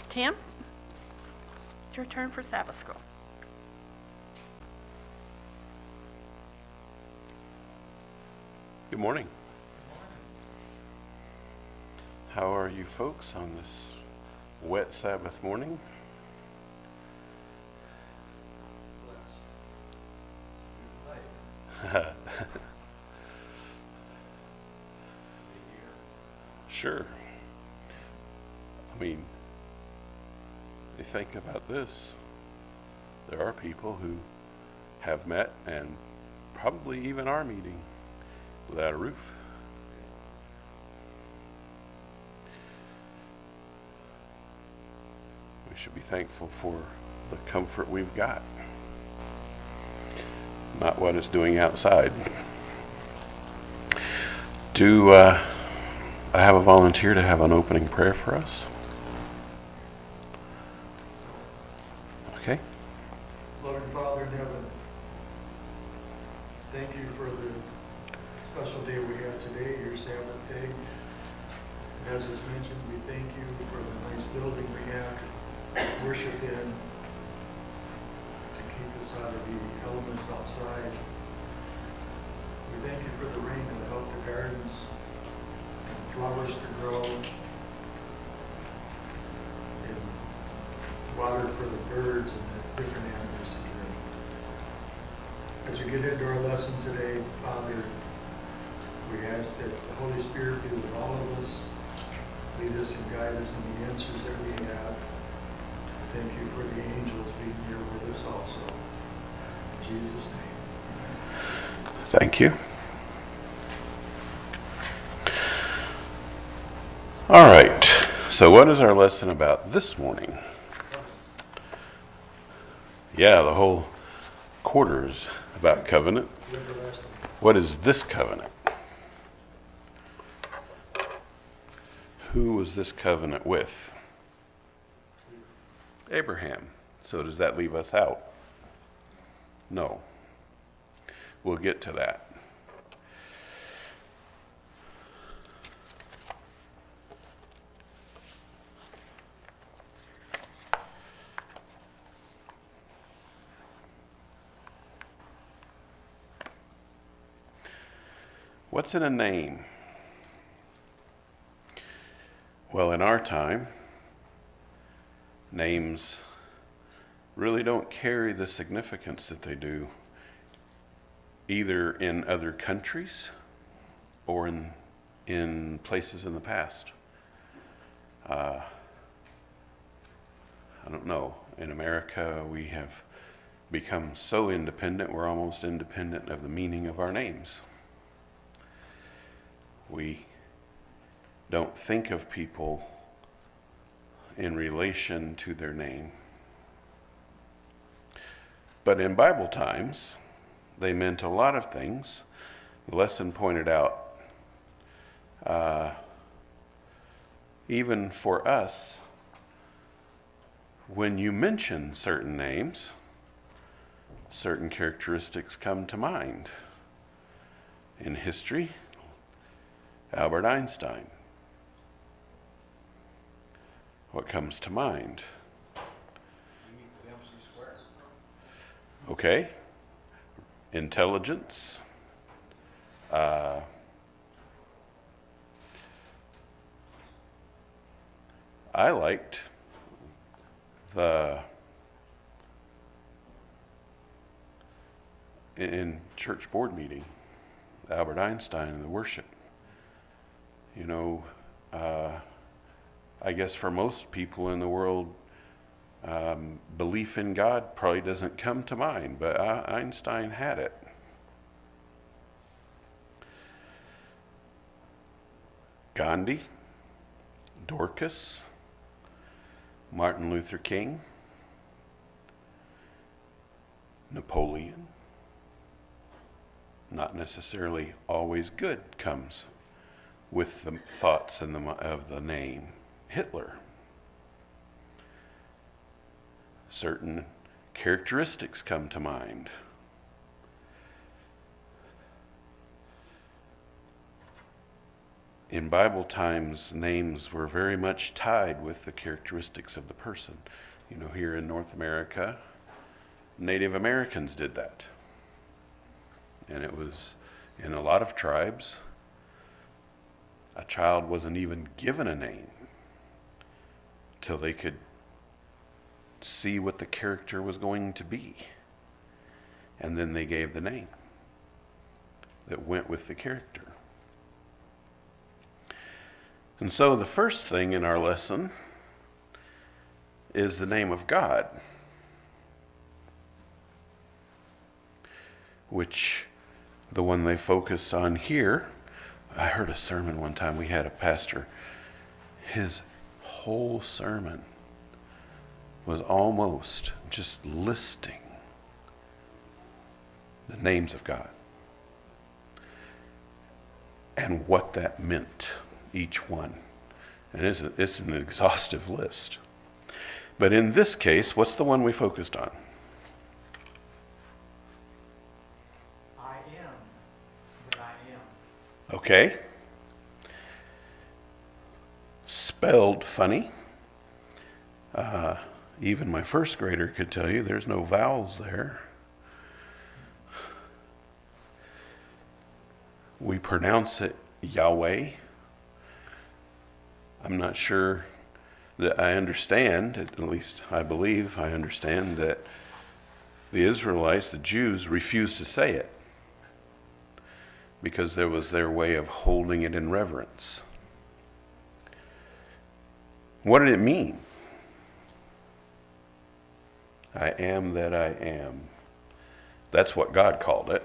Tim, it's your turn for Sabbath school. Good morning. How are you folks on this wet Sabbath morning? Sure. I mean, you think about this. There are people who have met and probably even are meeting without a roof. We should be thankful for the comfort we've got, not what it's doing outside. Do I have a volunteer to have an opening prayer for us? Okay. Loving Father in heaven, thank you for the special day we have today, your Sabbath day. And as was mentioned, we thank you for the nice building we have to worship in, to keep us out of the elements outside. We thank you for the rain that helped the gardens and flowers to grow, and water for the birds and the different animals to drink. As we get into our lesson today, Father, we ask that the Holy Spirit be with all of us, lead us and guide us in the answers that we have. Thank you for the angels being here with us also. In Jesus' name. Thank you. All right. So what is our lesson about this morning? Yeah, the whole quarter is about covenant. What is this covenant? Who was this covenant with? Abraham. So does that leave us out? No. We'll get to that. What's in a name? Well, in our time, names really don't carry the significance that they do either in other countries or in places in the past. I don't know. In America, we have become so independent, we're almost independent of the meaning of our names. We don't think of people in relation to their name. But in Bible times, they meant a lot of things. The lesson pointed out, even for us, when you mention certain names, certain characteristics come to mind. In history, Albert Einstein. What comes to mind? Okay. Intelligence. I liked in church board meeting, Albert Einstein and the worship. You know, I guess for most people in the world, belief in God probably doesn't come to mind, but Einstein had it. Gandhi, Dorcas, Martin Luther King, Napoleon. Not necessarily always good comes with the thoughts of the name. Hitler. Certain characteristics come to mind. in Bible times, names were very much tied with the characteristics of the person. You know, here in North America, Native Americans did that. And it was in a lot of tribes, a child wasn't even given a name till they could see what the character was going to be. And then they gave the name that went with the character. And so the first thing in our lesson is the name of God, which the one they focus on here. I heard a sermon one time. We had a pastor. His whole sermon was almost just listing the names of God and what that meant, each one. And it's an exhaustive list. But in this case, what's the one we focused on? I am that I am. Okay. Spelled funny. Even my first grader could tell you there's no vowels there. We pronounce it Yahweh. I'm not sure that I understand, at least I believe I understand, that the Israelites, the Jews, refused to say it because there was their way of holding it in reverence. What did it mean? I am that I am. That's what God called it.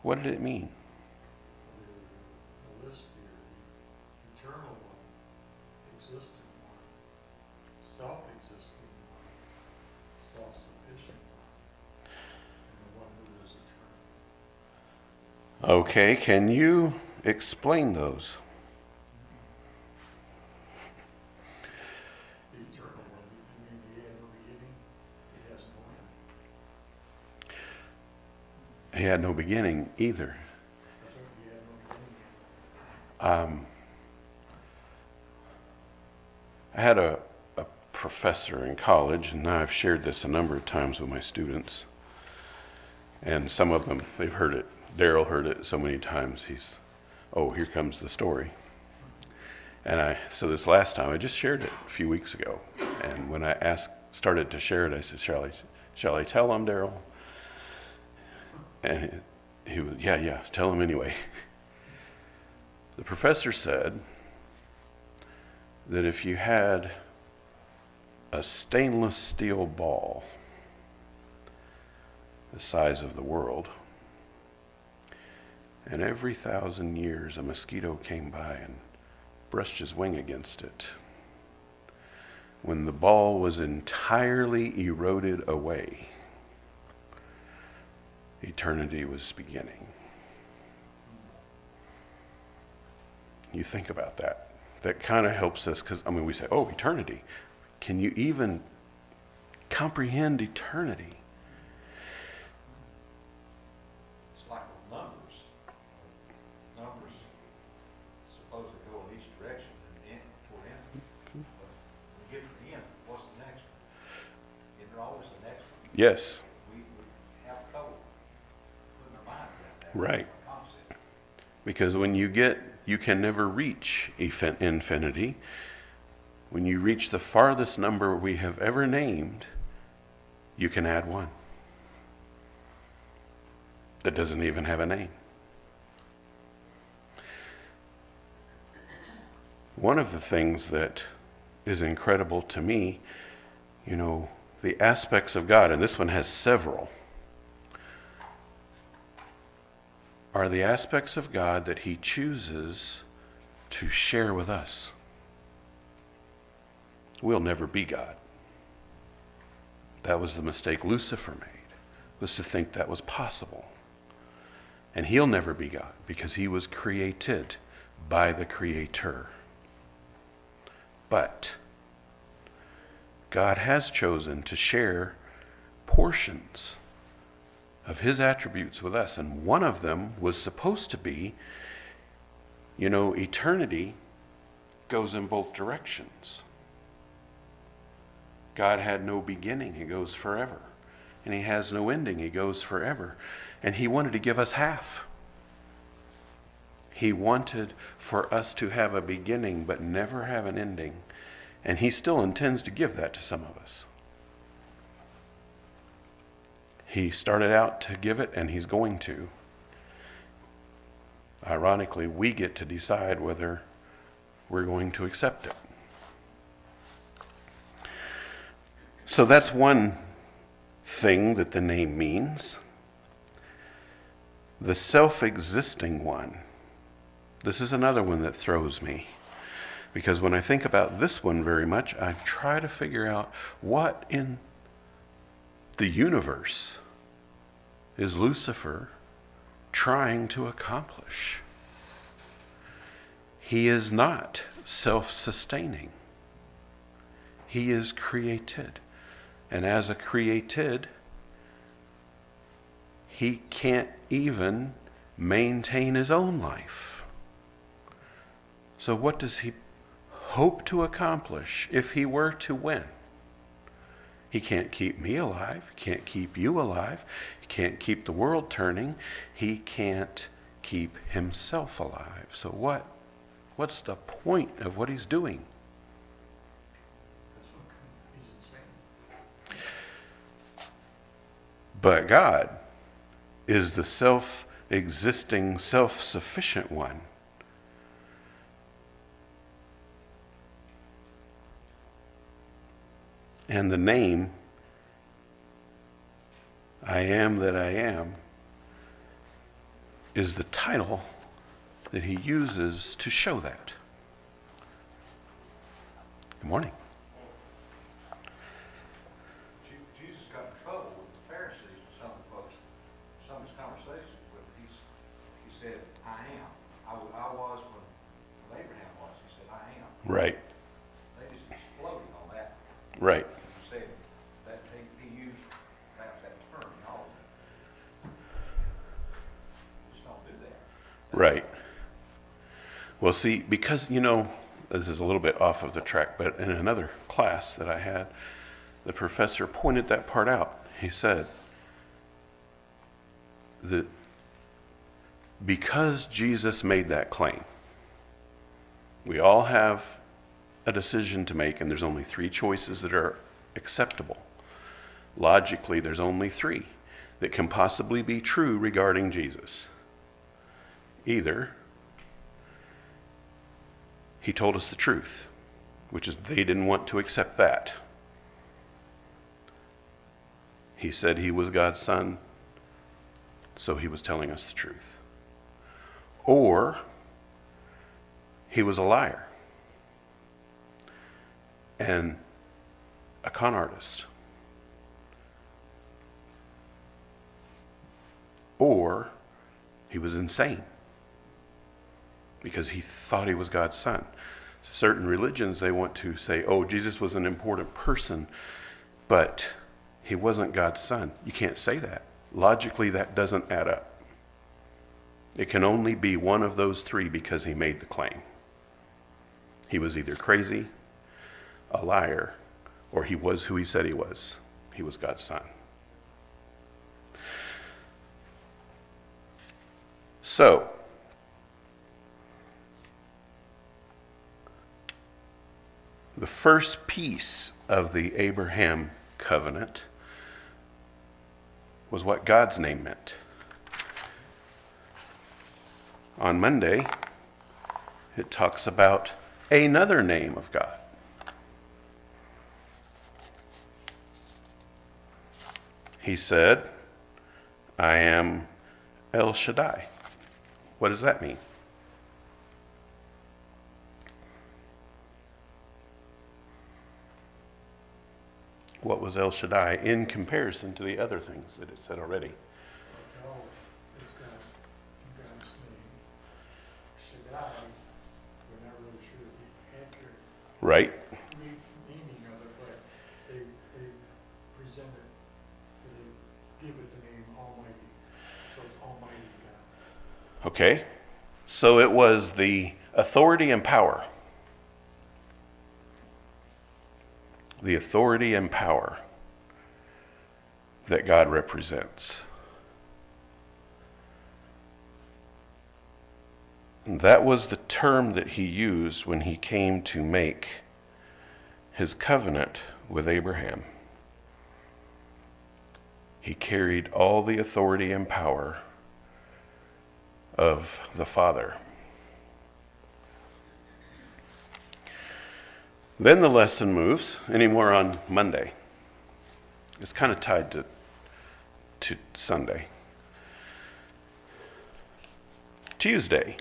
What did it mean? The list here, the eternal one, existing one, self-existing one, self-sufficient one, and the one who is eternal. Okay, can you explain those? The eternal one, you mean he had no beginning, he has no end. He had no beginning either. That's what he had no beginning. I had a professor in college, and I've shared this a number of times with my students. And some of them, they've heard it. Daryl heard it so many times, oh, here comes the story. And so this last time, I just shared it a few weeks ago. And when I started to share it, I said, shall I tell him, Daryl? And he was, yeah, tell him anyway. The professor said that if you had a stainless steel ball the size of the world, and every 1,000 years a mosquito came by and brushed his wing against it, when the ball was entirely eroded away, eternity was beginning. You think about that. That kind of helps us, because, we say, oh, eternity. Can you even comprehend eternity? It's like with numbers. Numbers supposed to go in each direction and end toward end. But when you get to the end, what's the next one? Is there always the next one? Yes. We have trouble putting our mind around that. Right. Concept. Because when you can never reach infinity. When you reach the farthest number we have ever named, you can add one that doesn't even have a name. One of the things that is incredible to me, the aspects of God, and this one has several, are the aspects of God that he chooses to share with us. We'll never be God. That was the mistake Lucifer made, was to think that was possible. And he'll never be God because he was created by the Creator. But God has chosen to share portions of his attributes with us. And one of them was supposed to be, eternity goes in both directions. God had no beginning, he goes forever. And he has no ending, he goes forever. And he wanted to give us half. He wanted for us to have a beginning but never have an ending. And he still intends to give that to some of us. He started out to give it, and he's going to. Ironically, we get to decide whether we're going to accept it. So that's one thing that the name means. The self-existing one. This is another one that throws me. Because when I think about this one very much, I try to figure out what in the universe is Lucifer trying to accomplish. He is not self-sustaining. He is created. And as a created, he can't even maintain his own life. So what does he hope to accomplish if he were to win? He can't keep me alive. He can't keep you alive. He can't keep the world turning. He can't keep himself alive. So what's the point of what he's doing? He's insane. But God is the self-existing, self-sufficient one. And the name, I am that I am, is the title that he uses to show that. Good morning. Jesus got in trouble with the Pharisees and some of the folks, some of his conversations with them. He said, I am. I was when Abraham was. He said, I am. Right, They just exploded on that. right. He said that he used perhaps that term in all of it. Just don't do that. Right. Well, see, because, this is a little bit off of the track, but in another class that I had, the professor pointed that part out. He said that because Jesus made that claim, we all have a decision to make, and there's only 3 choices that are acceptable. Logically, there's only 3 that can possibly be true regarding Jesus. Either he told us the truth, which is they didn't want to accept that. He said he was God's son, so he was telling us the truth. Or he was a liar and a con artist. Or he was insane because he thought he was God's son. Certain religions, they want to say, oh, Jesus was an important person, but he wasn't God's son. You can't say that. Logically, that doesn't add up. It can only be one of those 3 because he made the claim. He was either crazy, a liar, or he was who he said he was. He was God's son. So, the first piece of the Abraham covenant was what God's name meant. On Monday, it talks about another name of God. He said, I am El Shaddai. What does that mean? What was El Shaddai in comparison to the other things that it said already? El is God's name. Shaddai, we're not really sure the accurate Right? meaning of it, but they present it, they give it the name Almighty Okay? So it was the authority and power. The authority and power that God represents. And that was the term that he used when he came to make his covenant with Abraham. He carried all the authority and power of the Father. Then the lesson moves, anymore on Monday. It's kind of tied to Sunday. Tuesday.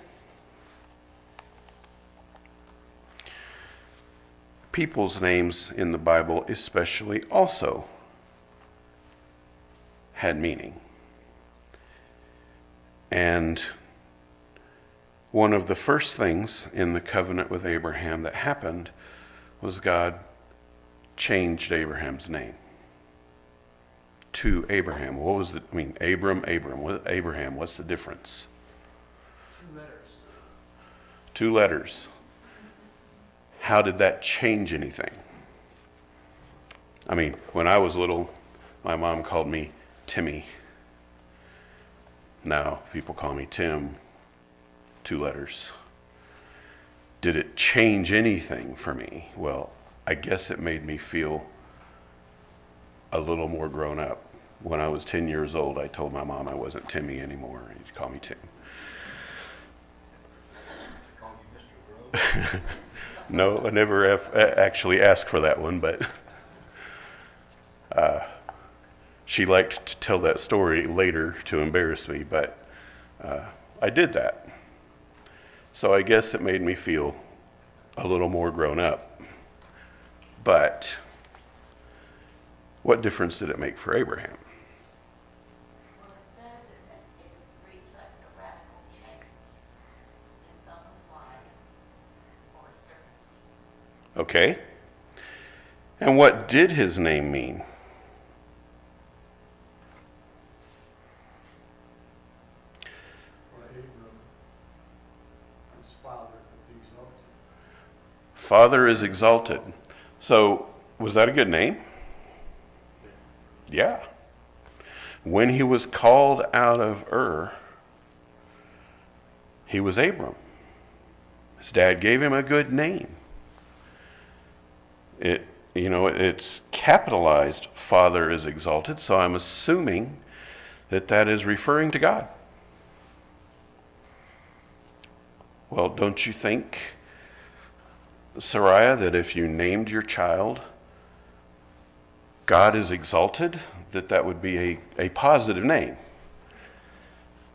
People's names in the Bible especially also had meaning. And one of the first things in the covenant with Abraham that happened was God changed Abraham's name to Abraham. What was the, Abraham, Abraham, what's the difference? 2 letters. 2 letters. How did that change anything? When I was little, my mom called me Timmy. Now people call me Tim. 2 letters. Did it change anything for me? Well, I guess it made me feel a little more grown up. When I was 10 years old, I told my mom I wasn't Timmy anymore. She'd call me Tim. Call you Mr. Grove. No, I never actually asked for that one, but she liked to tell that story later to embarrass me, but I did that. So I guess it made me feel a little more grown up. But what difference did it make for Abraham? Well, it says it reflects a radical change in someone's life or circumstances. Okay. And what did his name mean? Or Abram, his father, the exalted. Father is exalted. So, was that a good name? Yeah. When he was called out of Ur, he was Abram. His dad gave him a good name. It's capitalized, Father is exalted, so I'm assuming that is referring to God. Well, don't you think, Sariah, that if you named your child God is exalted, that would be a positive name?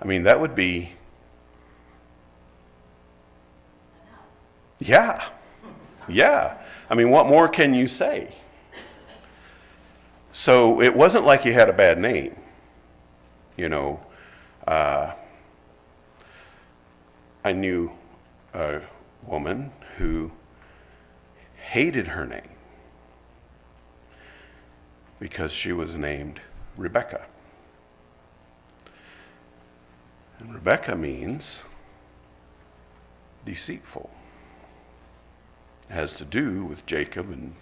That would be, yeah. What more can you say? So it wasn't like he had a bad name. I knew a woman who hated her name because she was named Rebecca. And Rebecca means deceitful. It has to do with Jacob, and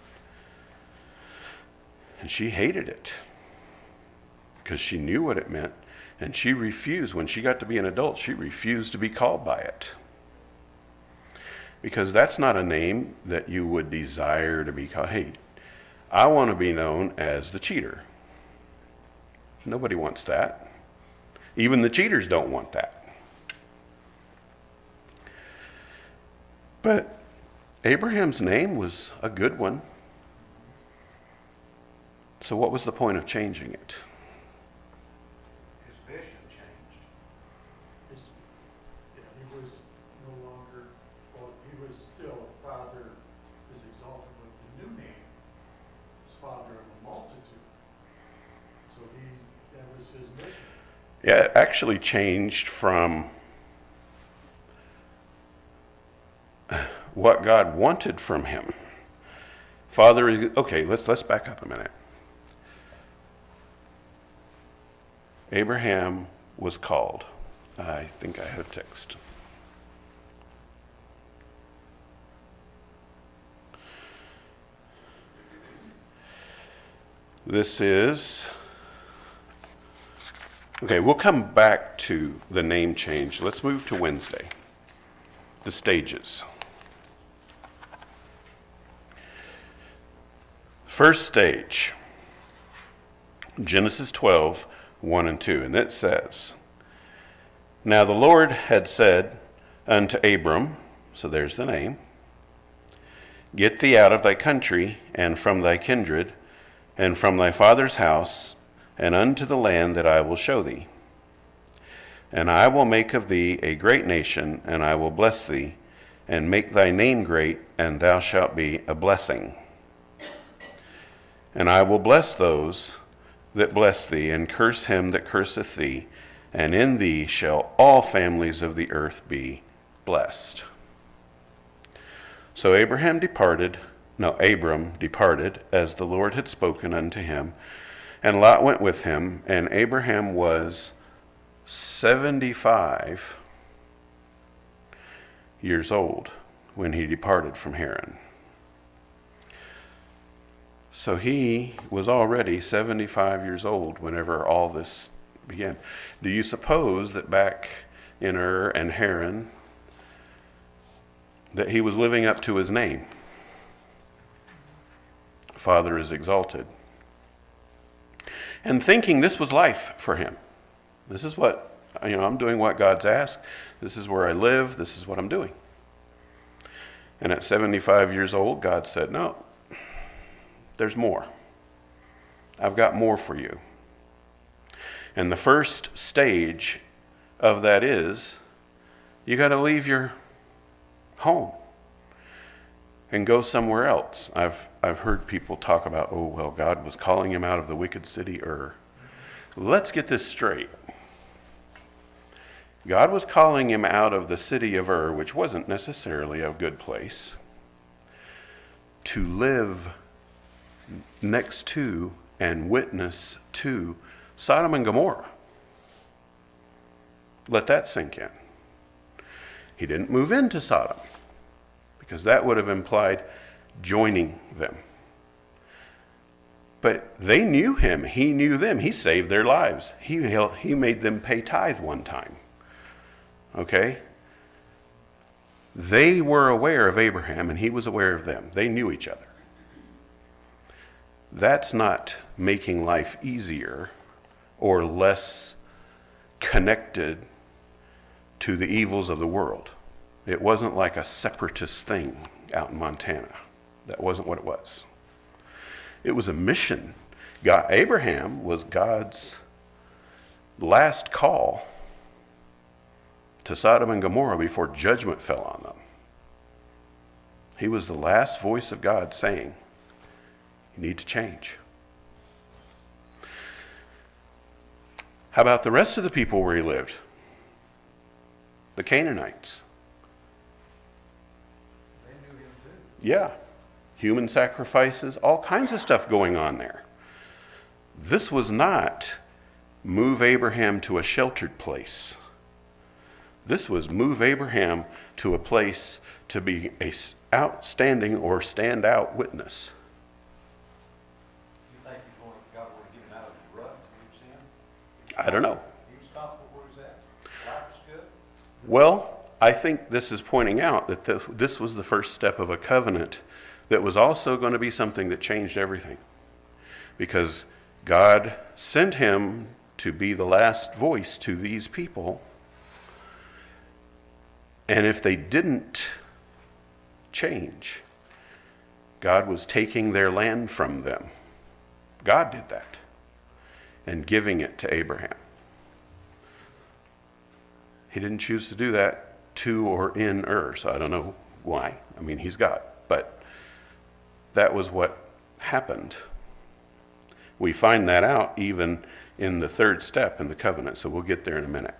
she hated it because she knew what it meant, and she refused. When she got to be an adult, she refused to be called by it, because that's not a name that you would desire to be called. Hey, I want to be known as the cheater. Nobody wants that. Even the cheaters don't want that. But Abraham's name was a good one. So what was the point of changing it? His vision changed. He was no longer, he was still Father is exalted, but the new name was Father of a multitude. So that was his mission. Yeah, it actually changed from what God wanted from him. Let's back up a minute. Abraham was called I think I have a text. This is, okay, we'll come back to the name change. Let's move to Wednesday, the stages. First stage, Genesis 12, 1 and 2, and it says, Now the Lord had said unto Abram, so there's the name, Get thee out of thy country, and from thy kindred, and from thy father's house, and unto the land that I will show thee. And I will make of thee a great nation, and I will bless thee, and make thy name great, and thou shalt be a blessing. And I will bless those that bless thee, and curse him that curseth thee, and in thee shall all families of the earth be blessed. So Abram departed, as the Lord had spoken unto him, and Lot went with him, and Abraham was 75 years old when he departed from Haran. So he was already 75 years old whenever all this began. Do you suppose that back in Ur and Haran that he was living up to his name? Father is exalted. And thinking this was life for him. This is what, I'm doing what God's asked. This is where I live. This is what I'm doing. And at 75 years old, God said, no, there's more. I've got more for you. And the first stage of that is, you got to leave your home and go somewhere else. I've heard people talk about, God was calling him out of the wicked city Ur. Let's get this straight. God was calling him out of the city of Ur, which wasn't necessarily a good place, to live next to and witness to Sodom and Gomorrah. Let that sink in. He didn't move into Sodom, because that would have implied joining them. But they knew him. He knew them. He saved their lives. He made them pay tithe one time. Okay? They were aware of Abraham, and he was aware of them. They knew each other. That's not making life easier or less connected to the evils of the world. It wasn't like a separatist thing out in Montana. That wasn't what it was. It was a mission. Abraham was God's last call to Sodom and Gomorrah before judgment fell on them. He was the last voice of God saying, you need to change. How about the rest of the people where he lived? The Canaanites. They knew him too. Yeah. Human sacrifices, all kinds of stuff going on there. This was not move Abraham to a sheltered place. This was move Abraham to a place to be a outstanding or standout witness. You think God would have given out of his rut he was in? I don't know. He was comfortable where he was at? Life was good? Well, I think this is pointing out that this was the first step of a covenant that was also going to be something that changed everything. Because God sent him to be the last voice to these people. And if they didn't change, God was taking their land from them. God did that and giving it to Abraham. He didn't choose to do that to or in Ur, so I don't know why. I mean, he's God, but that was what happened. We find that out even in the third step in the covenant, so we'll get there in a minute.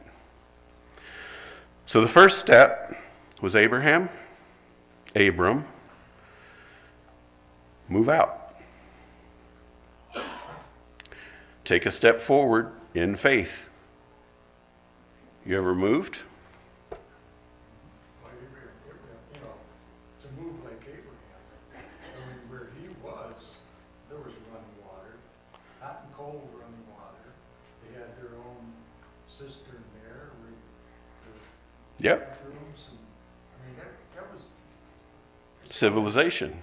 So the first step was Abram, move out. Take a step forward in faith. You ever moved? Like, you know, to move like Abraham, I mean, where he was, there was running water, hot and cold running water. They had their own cistern there, where the Yep. bathrooms, and, I mean, that was. Civilization.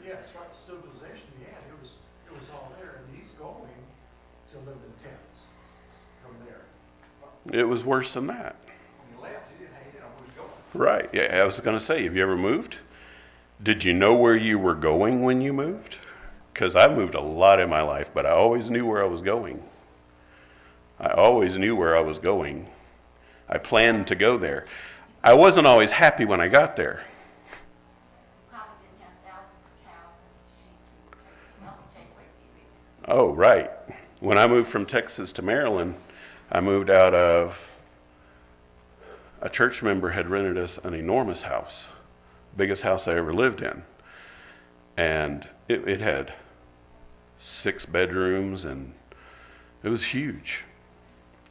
Yes, what civilization he had, it was all there, and he's going to live in tents from there. It was worse than that. When you left, you didn't know where he was going. Right. Yeah, I was going to say, have you ever moved? Did you know where you were going when you moved? Because I moved a lot in my life, but I always knew where I was going. I always knew where I was going. I planned to go there. I wasn't always happy when I got there. Probably didn't have thousands of cows and sheep and everything else to take away from you. Oh, right. When I moved from Texas to Maryland, I moved out of, a church member had rented us an enormous house, biggest house I ever lived in. And it had 6 bedrooms, and it was huge,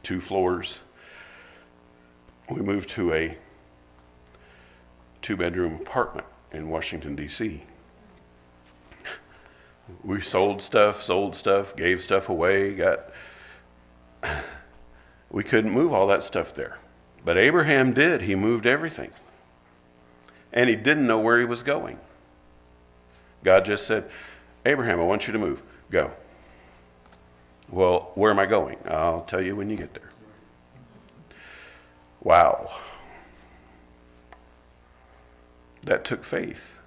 2 floors. We moved to a 2-bedroom apartment in Washington, D.C. We sold stuff, gave stuff away, we couldn't move all that stuff there. But Abraham did. He moved everything. And he didn't know where he was going. God just said, Abraham, I want you to move. Go. Well, where am I going? I'll tell you when you get there. Wow. That took faith.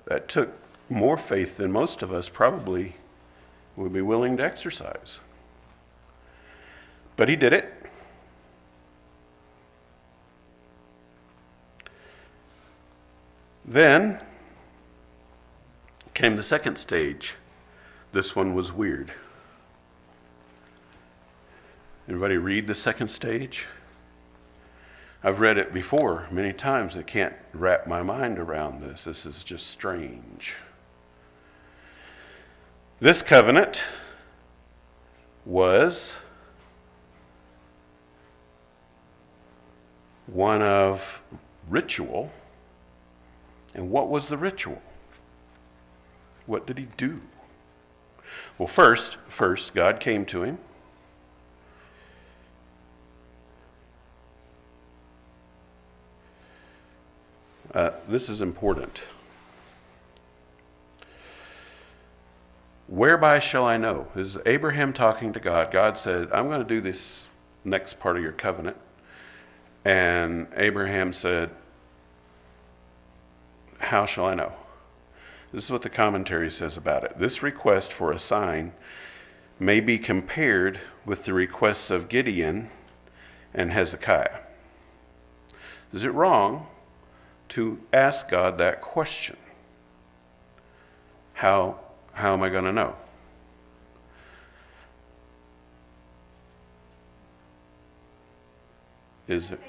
That took more faith than most of us probably would be willing to exercise. But he did it. Then came the second stage. This one was weird. Everybody read the second stage? I've read it before many times. I can't wrap my mind around this. This is just strange. This covenant was one of ritual. And what was the ritual? What did he do? Well, first, God came to him. This is important. Whereby shall I know? This is Abraham talking to God. God said, I'm going to do this next part of your covenant. And Abraham said, how shall I know? This is what the commentary says about it. This request for a sign may be compared with the requests of Gideon and Hezekiah. Is it wrong to ask God that question? How am I going to know? Is it?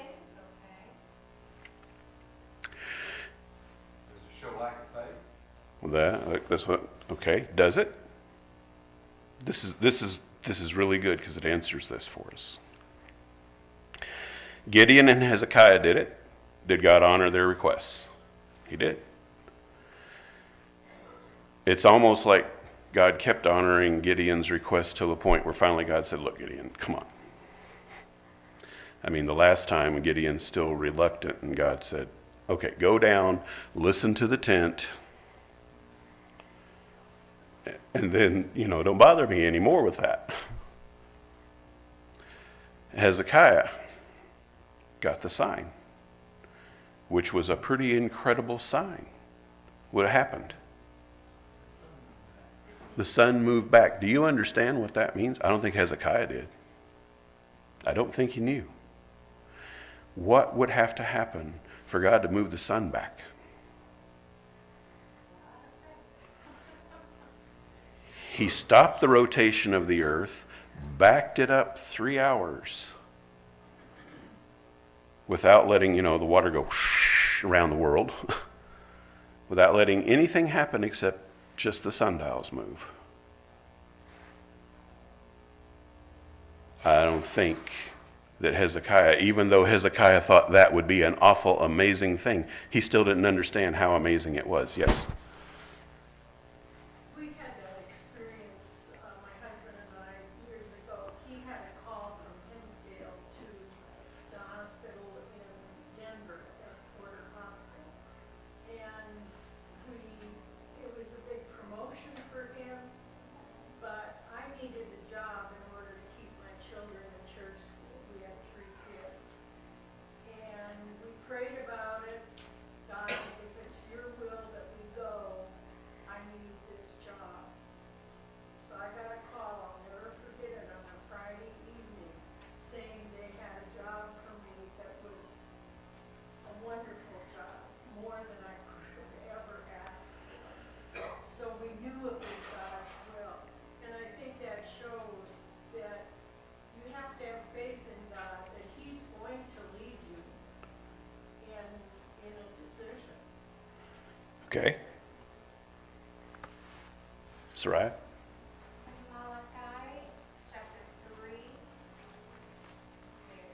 Does it show lack of faith? That's what. Okay. Does it? This is really good because it answers this for us. Gideon and Hezekiah did it. Did God honor their requests? He did. It's almost like God kept honoring Gideon's request to the point where finally God said, look, Gideon, come on. I mean, the last time Gideon's still reluctant, and God said, okay, go down, listen to the tent, and then, don't bother me anymore with that. Hezekiah got the sign, which was a pretty incredible sign. What happened? The sun moved back. Do you understand what that means? I don't think Hezekiah did. I don't think he knew. What would have to happen for God to move the sun back? He stopped the rotation of the earth, backed it up 3 hours without letting, the water go around the world, without letting anything happen except just the sundials move. I don't think that Hezekiah, even though Hezekiah thought that would be an awful, amazing thing, he still didn't understand how amazing it was. Yes? We had that experience, my husband and I, years ago. He had a call from Hinsdale to the hospital in Denver, at Porter Hospital. And it was a big promotion for him, but I needed a job in order to keep my children in church school. We had 3 kids. And we prayed about it. God, if it's your will that we go, I need this job. So I got a call, I'll never forget it, on a Friday evening, saying they had a job for me that was a wonderful job, more than I could have ever asked for. So we knew it was God's will. And I think that shows that you have to have faith in God, that He's going to lead you in a decision. Okay. Sarai? Malachi, chapter 3. Let's see.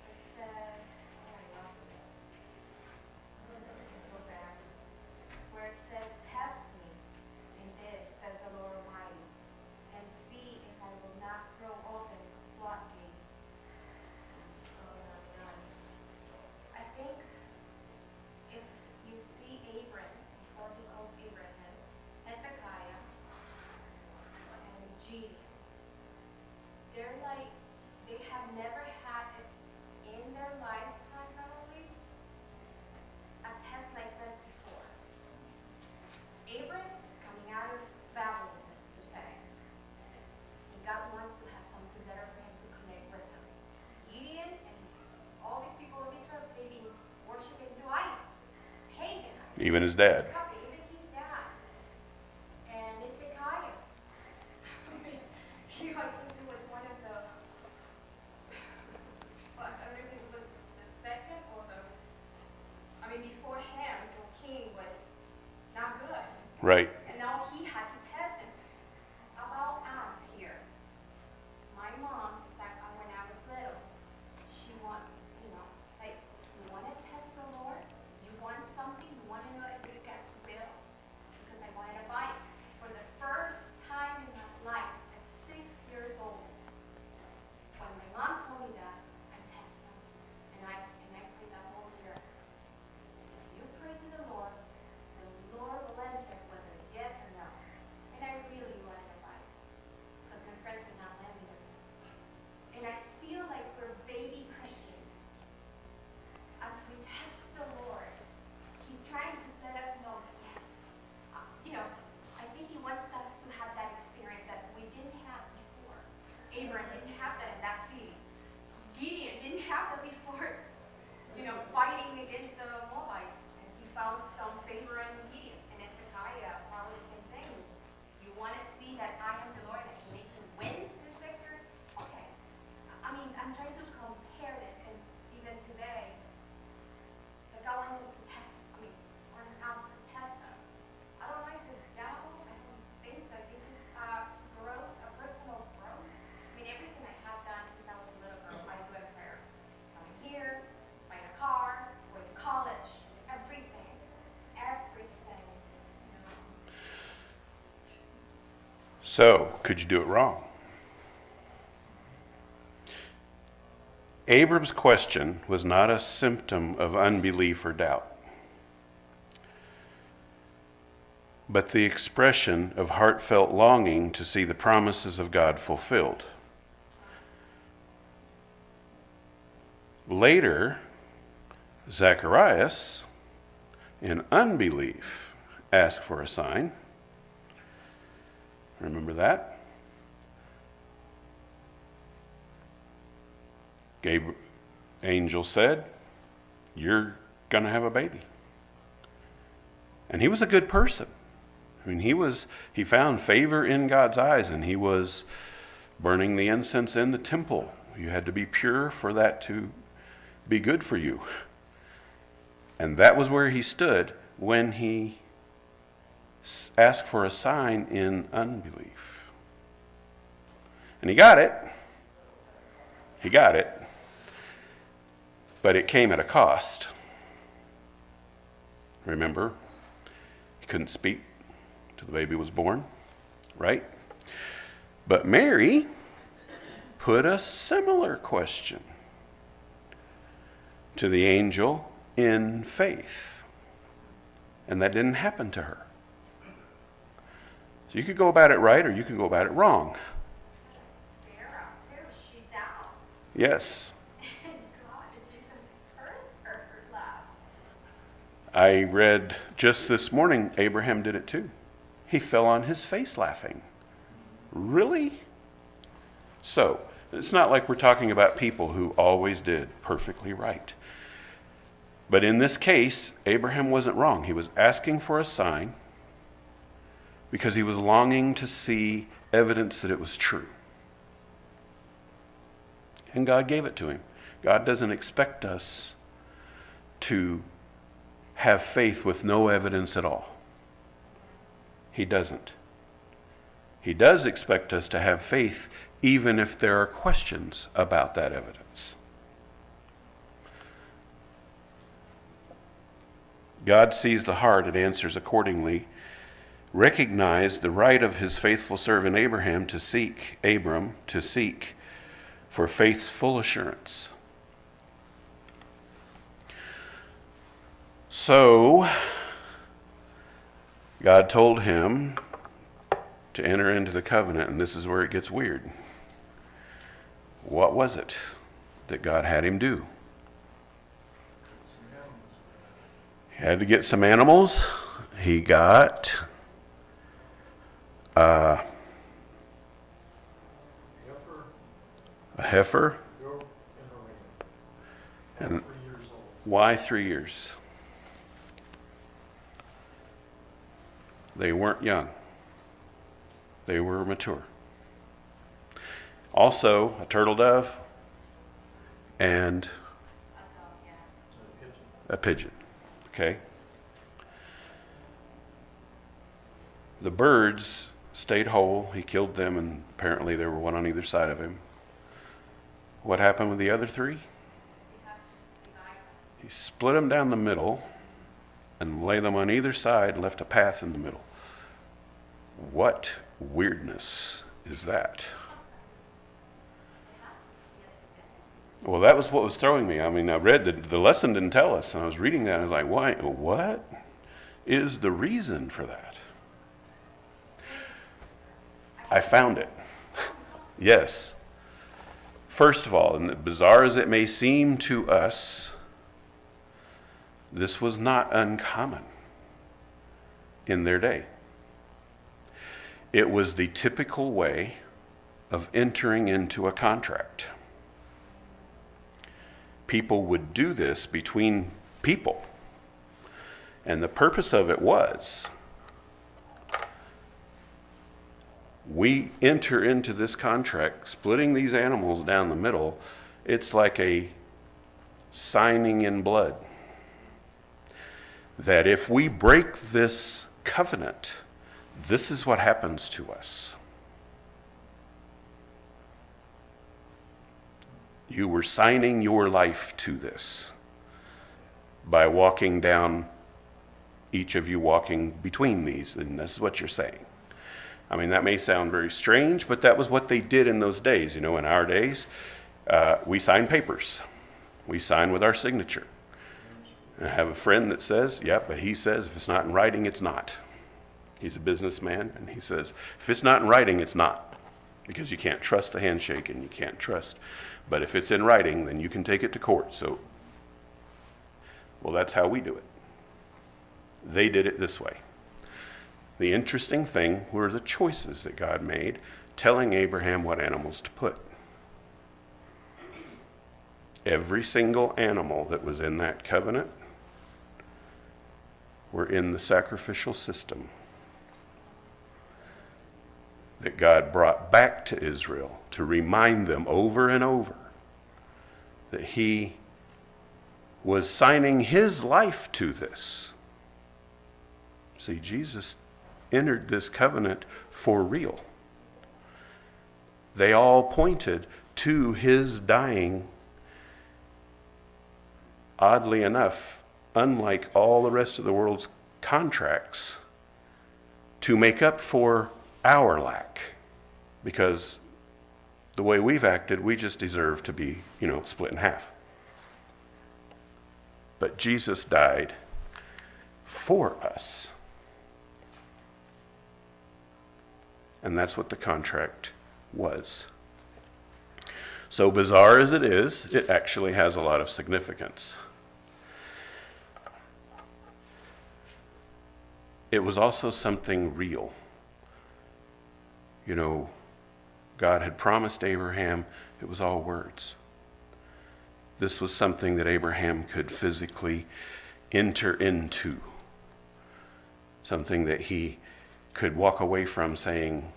It says, oh, I lost it. I'm gonna go back. Where it says, "Test me in this," says the Lord Almighty, "and see if I will not throw open floodgates." I think if you see Abram, before he calls Abraham, Hezekiah, and Gideon, they're like, they have never had it in their lifetime, probably, a test like this before. Abram is coming out of Babylon, as per se, and God wants to have something better for him to connect with him. Gideon and all these people of Israel, they've been worshiping do idols, pagan idols. Even his dad. Even his dad. And Hezekiah. I think he was one of the, well, I don't know if it was the second or before him, the king was not good. Right. And now he had to test him. About us here, my mom, since when I was little, she wanted, like, you want to test the Lord? You want something? You want to know if this gets built? Because I wanted a bike. For the first time in my life, at 6 years old, when my mom told me that, I tested him. And I prayed that whole year. You pray to the Lord will answer whether it's yes or no. And I really wanted a bike, because my friends would not let me. And I feel like we're baby Christians. As we test the Lord, He's trying to let us know, yes. I think He wants us to have that experience that we didn't have before. Abraham didn't have that in that city. Gideon didn't have that before, fighting against the Moabites. And he found some favor in Gideon. And Hezekiah, probably the same thing. You want to see that I am the Lord and I can make you win this victory? Okay. I'm trying to compare this, and even today, that God wants us to test, wants us to test Him. I don't like this devil. I don't think so. I think it's growth, a personal growth. Everything I have done since I was a little girl, I do in prayer. Coming here, buying a car, going to college, everything. Everything. So, could you do it wrong? Abram's question was not a symptom of unbelief or doubt, but the expression of heartfelt longing to see the promises of God fulfilled. Later, Zacharias, in unbelief, asked for a sign. Remember that? Angel said, "You're going to have a baby." And he was a good person. He found favor in God's eyes, and he was burning the incense in the temple. You had to be pure for that to be good for you. And that was where he stood when he ask for a sign in unbelief. And he got it. He got it. But it came at a cost. Remember, he couldn't speak till the baby was born, right? But Mary put a similar question to the angel in faith. And that didn't happen to her. So you could go about it right or you could go about it wrong. Sarah, too, she doubted. Yes. And God, Jesus heard her love. I read just this morning, Abraham did it too. He fell on his face laughing. Really? So, it's not like we're talking about people who always did perfectly right. But in this case, Abraham wasn't wrong. He was asking for a sign because he was longing to see evidence that it was true. And God gave it to him. God doesn't expect us to have faith with no evidence at all. He doesn't. He does expect us to have faith even if there are questions about that evidence. God sees the heart and answers accordingly. Recognize the right of his faithful servant Abram to seek for faith's full assurance. So, God told him to enter into the covenant, and this is where it gets weird. What was it that God had him do? He had to get some animals. He got a heifer. And why 3 years? They weren't young. They were mature. Also, a turtle dove and a pigeon. Okay? The birds stayed whole. He killed them, and apparently there were one on either side of him. What happened with the other three? He split them down the middle and laid them on either side and left a path in the middle. What weirdness is that? Well, that was what was throwing me. I mean, I read the lesson didn't tell us, and I was reading that, and I was like, why? What is the reason for that? I found it. Yes. First of all, and bizarre as it may seem to us, this was not uncommon in their day. It was the typical way of entering into a contract. People would do this between people. And the purpose of it was, we enter into this contract, splitting these animals down the middle. It's like a signing in blood. That if we break this covenant, this is what happens to us. You were signing your life to this by walking down, each of you walking between these, and this is what you're saying. I mean, that may sound very strange, but that was what they did in those days. You know, in our days, we sign papers. We sign with our signature. I have a friend that says, yeah, but he says if it's not in writing, it's not. He's a businessman, and he says, if it's not in writing, it's not. Because you can't trust the handshake, and you can't trust. But if it's in writing, then you can take it to court. So, well, that's how we do it. They did it this way. The interesting thing were the choices that God made, telling Abraham what animals to put. Every single animal that was in that covenant were in the sacrificial system that God brought back to Israel to remind them over and over that he was signing his life to this. See, Jesus entered this covenant for real. They all pointed to his dying. Oddly enough, unlike all the rest of the world's contracts, to make up for our lack. Because the way we've acted, we just deserve to be, split in half. But Jesus died for us. And that's what the contract was. So bizarre as it is, it actually has a lot of significance. It was also something real. God had promised Abraham, it was all words. This was something that Abraham could physically enter into. Something that he could walk away from saying,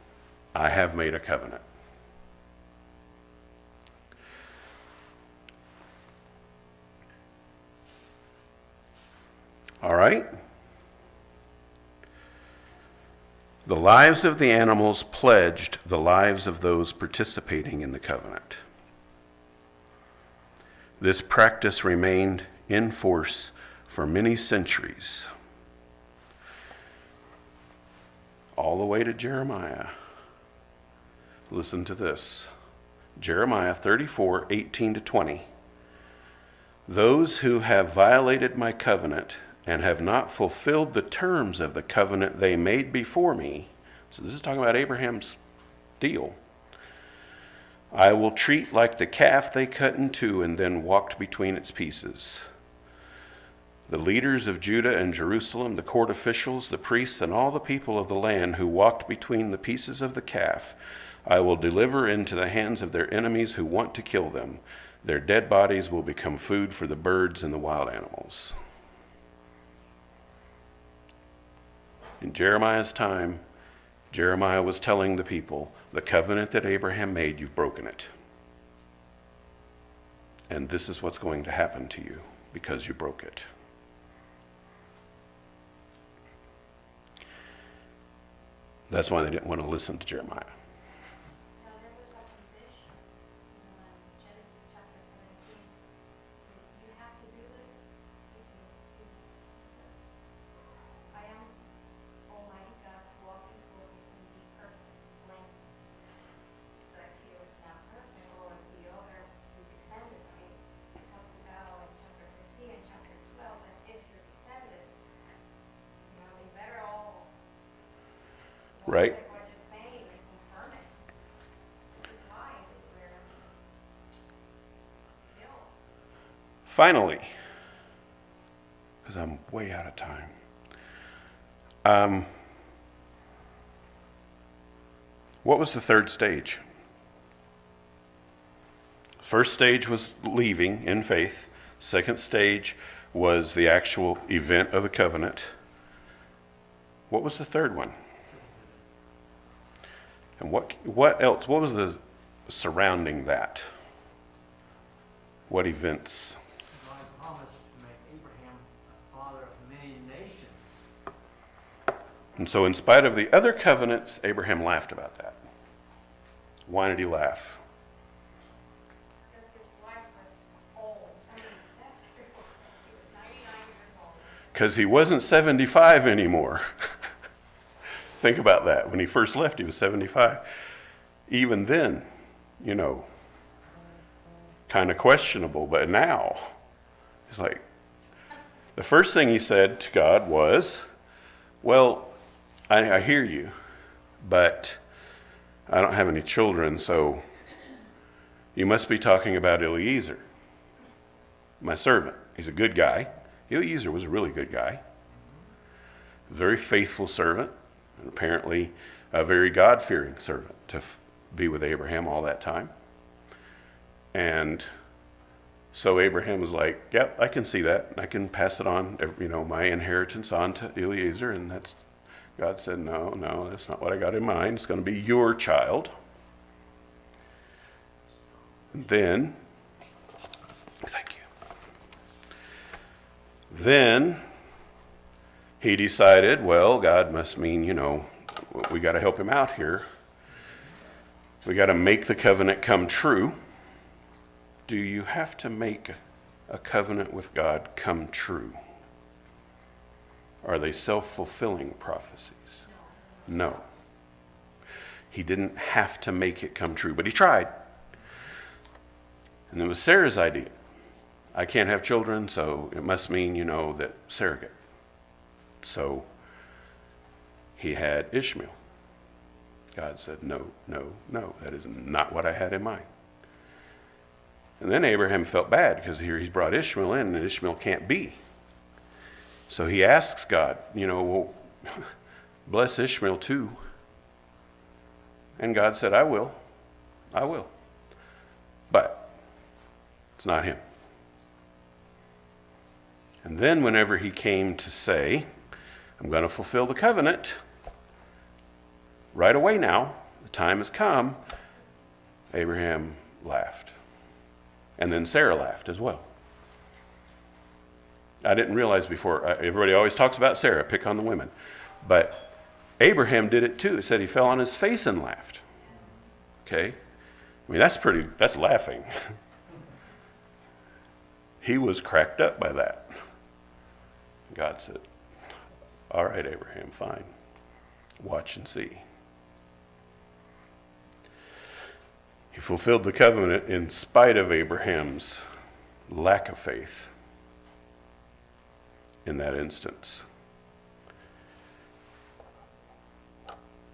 I have made a covenant. All right? The lives of the animals pledged the lives of those participating in the covenant. This practice remained in force for many centuries, all the way to Jeremiah. Listen to this. Jeremiah 34, 18-20. Those who have violated my covenant and have not fulfilled the terms of the covenant they made before me. So this is talking about Abraham's deal. I will treat like the calf they cut in two and then walked between its pieces. The leaders of Judah and Jerusalem, the court officials, the priests, and all the people of the land who walked between the pieces of the calf, I will deliver into the hands of their enemies who want to kill them. Their dead bodies will become food for the birds and the wild animals. In Jeremiah's time, Jeremiah was telling the people, the covenant that Abraham made, you've broken it. And this is what's going to happen to you because you broke it. That's why they didn't want to listen to Jeremiah. Now, there was a condition in Genesis chapter 17. You have to do this if you says, I am Almighty God, walking before you and be perfect, blameless. So if he was not perfect, or the other, his descendants, it talks about in chapter 15 and chapter 12, that if your descendants, they better all Right? like what you're saying and confirm it. This is why they were killed. Finally, because I'm way out of time. What was the third stage? First stage was leaving in faith. Second stage was the actual event of the covenant. What was the third one? And what else? What was the surrounding that? What events? God promised to make Abraham a father of many nations. And so in spite of the other covenants, Abraham laughed about that. Why did he laugh? Because his wife was old. It says he was 99 years old. Because he wasn't 75 anymore. Think about that. When he first left, he was 75. Even then, kind of questionable. But now, he's like, the first thing he said to God was, well, I hear you, but I don't have any children, so you must be talking about Eliezer, my servant. He's a good guy. Eliezer was a really good guy. A very faithful servant. And apparently a very God-fearing servant to be with Abraham all that time. And so Abraham was like, yep, I can see that. I can pass it on, my inheritance on to Eliezer. And God said, no, that's not what I got in mind. It's going to be your child. And then, thank you. Then he decided, well, God must mean, we got to help him out here. We got to make the covenant come true. Do you have to make a covenant with God come true? Are they self-fulfilling prophecies? No. He didn't have to make it come true, but he tried. And it was Sarah's idea. I can't have children, so it must mean, that surrogate. So he had Ishmael. God said, no, that is not what I had in mind. And then Abraham felt bad because here he's brought Ishmael in and Ishmael can't be. So he asks God, well, bless Ishmael too. And God said, I will. But it's not him. And then whenever he came to say, I'm going to fulfill the covenant, right away now, the time has come, Abraham laughed. And then Sarah laughed as well. I didn't realize before, everybody always talks about Sarah, pick on the women. But Abraham did it too. It said he fell on his face and laughed. Okay? I mean, that's laughing. He was cracked up by that. God said, all right, Abraham, fine. Watch and see. He fulfilled the covenant in spite of Abraham's lack of faith in that instance.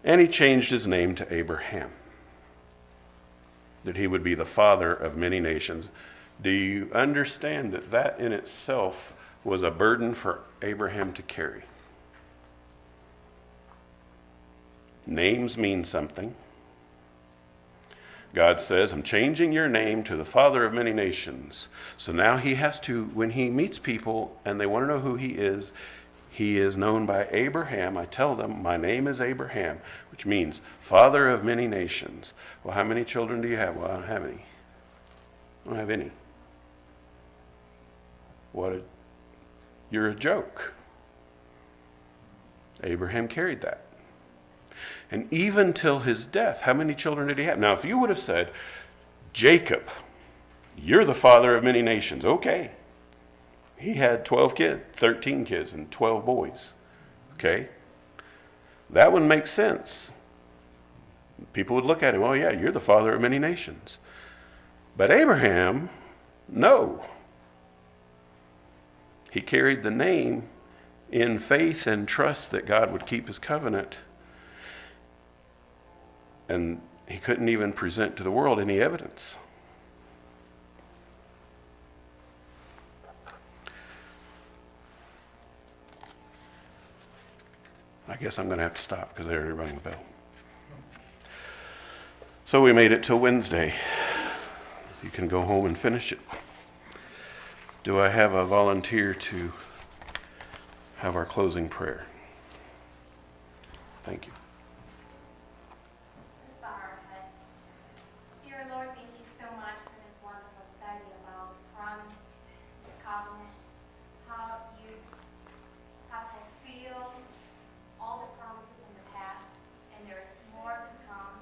And he changed his name to Abraham, that he would be the father of many nations. Do you understand that that in itself was a burden for Abraham to carry? Names mean something. God says, I'm changing your name to the father of many nations. So now he has to, when he meets people and they want to know who he is known by Abraham. I tell them, my name is Abraham, which means father of many nations. Well, how many children do you have? Well, I don't have any. I don't have any. You're a joke. Abraham carried that. And even till his death, how many children did he have? Now, if you would have said, Jacob, you're the father of many nations, okay. He had 12 kids, 13 kids, and 12 boys, okay. That would make sense. People would look at him, oh yeah, you're the father of many nations. But Abraham, no. He carried the name in faith and trust that God would keep his covenant. And he couldn't even present to the world any evidence. I guess I'm going to have to stop because they're already ringing the bell. So we made it till Wednesday. You can go home and finish it. Do I have a volunteer to have our closing prayer? Thank you. Let's bow our heads. Dear Lord, thank you so much for this wonderful study about the promise, the covenant, how you have fulfilled all the promises in the past, and there's more to come.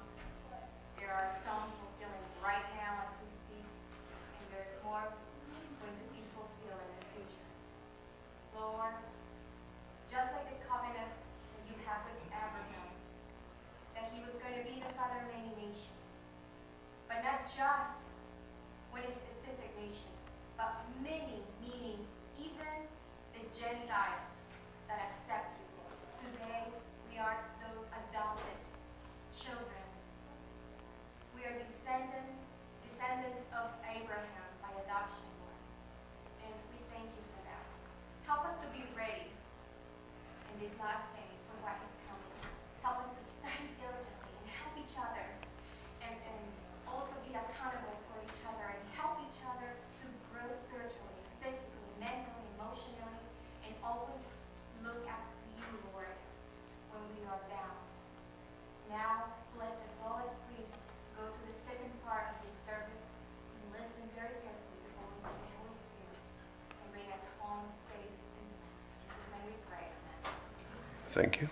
There are some fulfilling right now as we speak, and there's more going to be fulfilled in the future. Lord, just like the covenant that you have with Abraham, that he was going to be the father of many nations, but not just one specific nation, but many, meaning even the Gentiles that accept you, Lord. Today, we are those adopted children. We are descendants of Abraham by adoption, Lord. And we thank you for that. Help us to be ready in these last days for what is coming. Help us to study diligently and help each other and also be accountable for each other and help each other to grow spiritually, physically, mentally, emotionally, and always look at you, Lord, when we are down. Now, bless us all as we go to the second part of this service and listen very carefully to the voice of the Holy Spirit and bring us home safe and blessed. In Jesus' name we pray. Amen. Thank you.